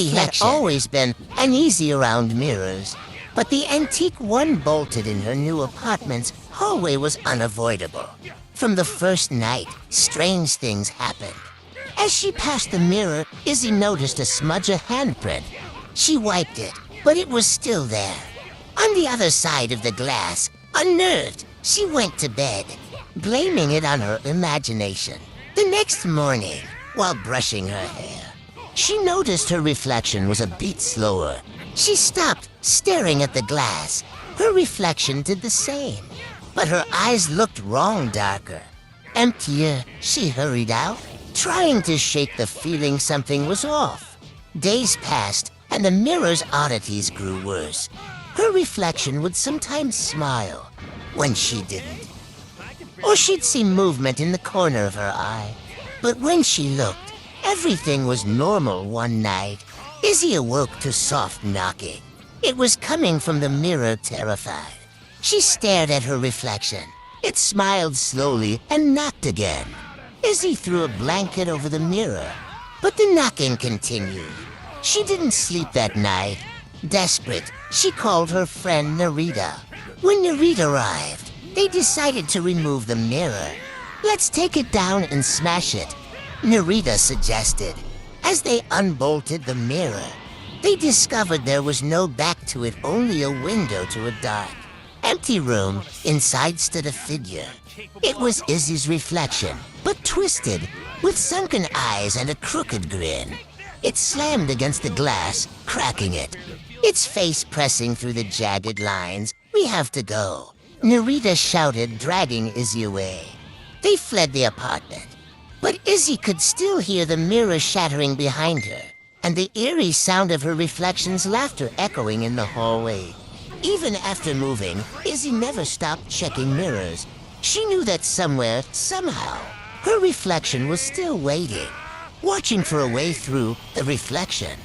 Izzy had always been uneasy around mirrors, but the antique one bolted in her new apartment's hallway was unavoidable. From the first night, strange things happened. As she passed the mirror, Izzy noticed a smudge of handprint. She wiped it, but it was still there. On the other side of the glass, unnerved, she went to bed, blaming it on her imagination. The next morning, while brushing her hair, she noticed her reflection was a bit slower. She stopped, staring at the glass. Her reflection did the same, but her eyes looked wrong darker. Emptier, she hurried out, trying to shake the feeling something was off. Days passed, and the mirror's oddities grew worse. Her reflection would sometimes smile when she didn't, or she'd see movement in the corner of her eye. But when she looked, everything was normal one night. Izzy awoke to soft knocking. It was coming from the mirror, terrified. She stared at her reflection. It smiled slowly and knocked again. Izzy threw a blanket over the mirror, but the knocking continued. She didn't sleep that night. Desperate, she called her friend Narita. When Narita arrived, they decided to remove the mirror. "Let's take it down and smash it," Narita suggested. As they unbolted the mirror, they discovered there was no back to it, only a window to a dark, empty room. Inside stood a figure. It was Izzy's reflection, but twisted, with sunken eyes and a crooked grin. It slammed against the glass, cracking it, its face pressing through the jagged lines. "We have to go," Narita shouted, dragging Izzy away. They fled the apartment, but Izzy could still hear the mirror shattering behind her, and the eerie sound of her reflection's laughter echoing in the hallway. Even after moving, Izzy never stopped checking mirrors. She knew that somewhere, somehow, her reflection was still waiting, watching for a way through the reflection.